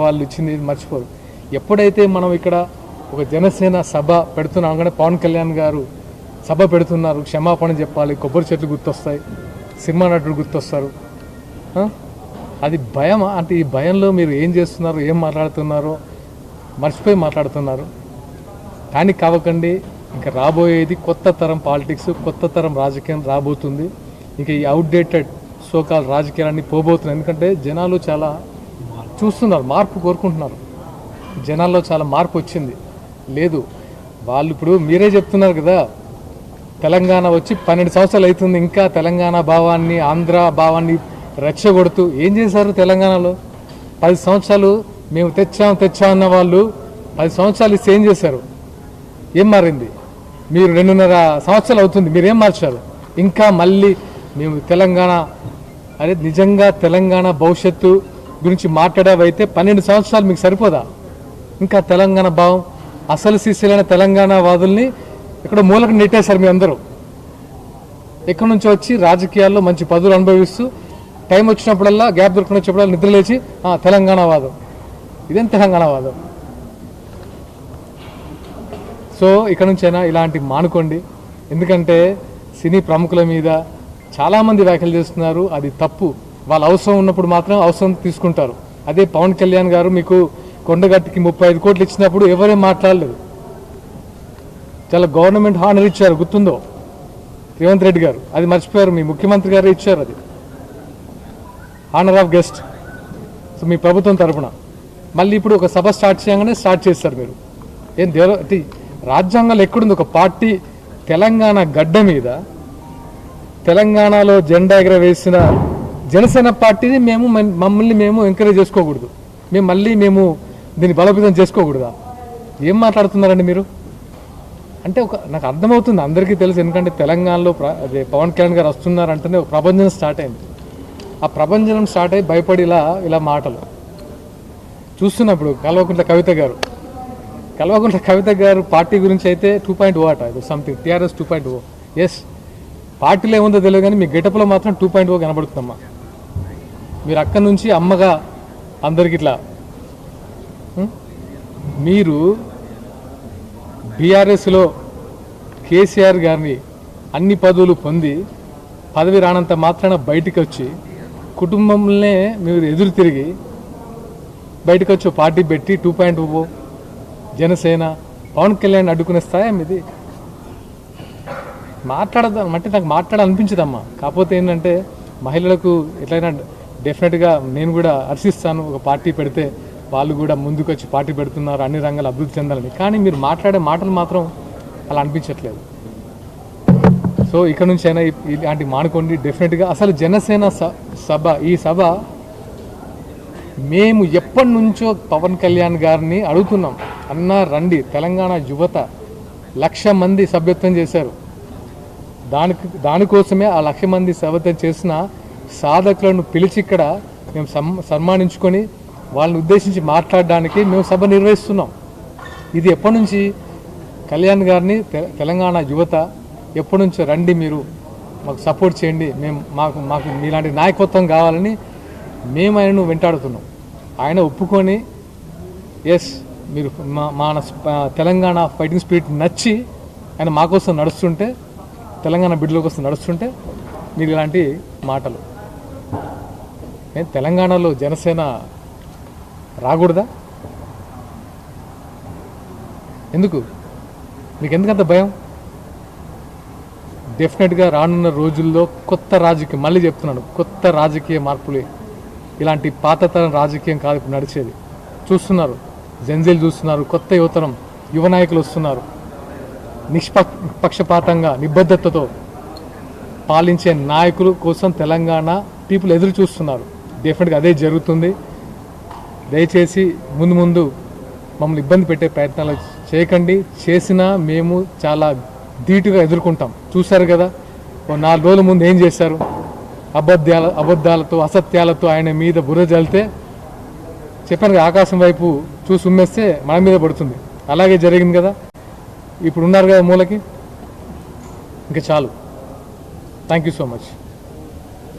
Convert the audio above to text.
వాళ్ళు ఇచ్చింది మర్చిపోరు. ఎప్పుడైతే మనం ఇక్కడ ఒక జనసేన సభ పెడుతున్నాం కానీ పవన్ కళ్యాణ్ గారు సభ పెడుతున్నారు, క్షమాపణ చెప్పాలి, కొబ్బరి చెట్లు గుర్తొస్తాయి, సినిమా నటుడు గుర్తొస్తారు. అది భయం. అంటే ఈ భయంలో మీరు ఏం చేస్తున్నారు, ఏం మాట్లాడుతున్నారో మర్చిపోయి మాట్లాడుతున్నారు. కానీ కావకండి, ఇంకా రాబోయేది కొత్త తరం పాలిటిక్స్, కొత్త తరం రాజకీయం రాబోతుంది. ఇంకా ఈ అవుట్డేటెడ్ సోకాల్ రాజకీయాలన్నీ పోబోతున్నాయి. ఎందుకంటే జనాలు చాలా చూస్తున్నారు, మార్పు కోరుకుంటున్నారు. జనాల్లో చాలా మార్పు వచ్చింది. లేదు వాళ్ళు ఇప్పుడు మీరే చెప్తున్నారు కదా, తెలంగాణ వచ్చి 12 సంవత్సరాలు అవుతుంది, ఇంకా తెలంగాణ భావాన్ని ఆంధ్ర భావాన్ని రెచ్చగొడుతూ ఏం చేశారు? తెలంగాణలో 10 సంవత్సరాలు మేము తెచ్చామన్న వాళ్ళు 10 సంవత్సరాలు ఇస్తే ఏం చేశారు? ఏం మారింది? మీరు 2.5 సంవత్సరాలు అవుతుంది, మీరేం మార్చారు? ఇంకా మళ్ళీ మేము తెలంగాణ, అదే నిజంగా తెలంగాణ భవిష్యత్తు గురించి మాట్లాడేవైతే 12 సంవత్సరాలు మీకు సరిపోదా? ఇంకా తెలంగాణ భావం అసలు శిశులైన తెలంగాణ వాదుల్ని ఇక్కడ మూలకు నెట్టేశారు. మీ అందరూ ఎక్కడి నుంచో వచ్చి రాజకీయాల్లో మంచి పదవులు అనుభవిస్తూ టైం వచ్చినప్పుడల్లా, గ్యాప్ దొరికిన వచ్చినప్పుడల్లా నిద్రలేచి తెలంగాణ వాదం. ఇదేం తెలంగాణ వాదం? సో ఇక్కడ నుంచైనా ఇలాంటి మానుకోండి. ఎందుకంటే సినీ ప్రముఖుల మీద చాలామంది వ్యాఖ్యలు చేస్తున్నారు, అది తప్పు. వాళ్ళ అవసరం ఉన్నప్పుడు మాత్రం అవసరం తీసుకుంటారు. అదే పవన్ కళ్యాణ్ గారు మీకు కొండగట్టుకి 35 కోట్లు ఇచ్చినప్పుడు ఎవరేం మాట్లాడలేదు. చాలా గవర్నమెంట్ హానర్ ఇచ్చారు, గుర్తుందో రేవంత్ రెడ్డి గారు, అది మర్చిపోయారు. మీ ముఖ్యమంత్రి గారు ఇచ్చారు అది హానర్ ఆఫ్ గెస్ట్. సో మీ ప్రభుత్వం తరఫున మళ్ళీ ఇప్పుడు ఒక సభ స్టార్ట్ చేయగానే స్టార్ట్ చేస్తారు మీరు. ఏం రాజ్యాంగంలో ఎక్కడుంది ఒక పార్టీ తెలంగాణ గడ్డ మీద తెలంగాణలో జెండా ఎగరవేసిన జనసేన పార్టీని మమ్మల్ని మేము ఎంకరేజ్ చేసుకోకూడదు, మేము దీన్ని బలోపేతం చేసుకోకూడదా? ఏం మాట్లాడుతున్నారండి మీరు? అంటే నాకు అర్థమవుతుంది, అందరికీ తెలుసు. ఎందుకంటే తెలంగాణలో అదే పవన్ కళ్యాణ్ గారు వస్తున్నారంటేనే ఒక ప్రభంజనం స్టార్ట్ అయింది. ఆ ప్రభంజనం స్టార్ట్ అయ్యి భయపడి ఇలా మాటలు చూస్తున్నప్పుడు కల్వకుంట్ల కవిత గారు పార్టీ గురించి అయితే 2.0 అట, ఇది సంథింగ్ టీఆర్ఎస్ 2.0. ఎస్, పార్టీలో ఏముందో తెలియదు కానీ మీ గెటప్లో మాత్రం 2.0 కనబడుతుందమ్మా. మీరు అక్కడి నుంచి అమ్మగా అందరికి ఇట్లా మీరు బీఆర్ఎస్లో కేసీఆర్ గారిని అన్ని పదవులు పొంది పదవి రానంత మాత్రాన బయటకు వచ్చి కుటుంబంలోనే మీరు ఎదురు తిరిగి బయటకు వచ్చి పార్టీ పెట్టి 2.0 జనసేన పవన్ కళ్యాణ్ అడ్డుకునే స్థాయి మీది. మాట్లాడదాం అంటే నాకు మాట్లాడాలనిపించదమ్మా. కాకపోతే ఏంటంటే మహిళలకు ఎట్లయినా డెఫినెట్గా నేను కూడా హర్షిస్తాను, ఒక పార్టీ పెడితే వాళ్ళు కూడా ముందుకు వచ్చి పార్టీ పెడుతున్నారు, అన్ని రంగాలు అభివృద్ధి చెందాలని. కానీ మీరు మాట్లాడే మాటలు మాత్రం అలా అనిపించట్లేదు. సో ఇక్కడ నుంచి అయినా ఇలాంటి మానుకోండి డెఫినెట్గా. అసలు జనసేన సభ, ఈ సభ మేము ఎప్పటి నుంచో పవన్ కళ్యాణ్ గారిని అడుగుతున్నాం, అన్నా రండి, తెలంగాణ యువత 1,00,000 మంది సభ్యత్వం చేశారు. దానికోసమే ఆ 1,00,000 మంది సభ్యత్వం చేసిన సాధకులను పిలిచి ఇక్కడ మేము సన్మానించుకొని వాళ్ళని ఉద్దేశించి మాట్లాడడానికి మేము సభ నిర్వహిస్తున్నాం. ఇది ఎప్పటి నుంచి కళ్యాణ్ గారిని తెలంగాణ యువత ఎప్పటి నుంచో రండి, మీరు మాకు సపోర్ట్ చేయండి, మాకు మీలాంటి నాయకత్వం కావాలని మేము ఆయనను వెంటాడుతున్నాం. ఆయన ఒప్పుకొని ఎస్ మీరు మన తెలంగాణ ఫైటింగ్ స్పిరిట్ నచ్చి ఆయన మా కోసం నడుస్తుంటే, తెలంగాణ బిడ్డల కోసం నడుస్తుంటే మీరు ఇలాంటి మాటలు. తెలంగాణలో జనసేన రాకూడదా? ఎందుకు మీకు ఎందుకంత భయం? డెఫినెట్గా రానున్న రోజుల్లో కొత్త రాజకీయం, మళ్ళీ చెప్తున్నాను, కొత్త రాజకీయ మార్పులే. ఇలాంటి పాతతరం రాజకీయం కాదు ఇప్పుడు నడిచేది. చూస్తున్నారు, జెన్జీలు చూస్తున్నారు, కొత్త యువతరం యువ నాయకులు వస్తున్నారు. నిష్పక్షపాతంగా నిబద్ధతతో పాలించే నాయకుల కోసం తెలంగాణ పీపుల్ ఎదురు చూస్తున్నారు. డెఫినెట్గా అదే జరుగుతుంది. దయచేసి ముందు మమ్మల్ని ఇబ్బంది పెట్టే ప్రయత్నాలు చేయకండి. చేసినా మేము చాలా ధీటుగా ఎదుర్కొంటాం. చూశారు కదా, 4 రోజుల ముందు ఏం చేశారు? అబద్ధాలతో అసత్యాలతో ఆయన మీద బుర్ర జల్లితే చెప్పాను కదా, ఆకాశం వైపు చూసి ఉమ్మేస్తే మన మీద పడుతుంది. అలాగే జరిగింది కదా. ఇప్పుడు ఉన్నారు కదా మూలకి, ఇంకా చాలు. Thank you so much.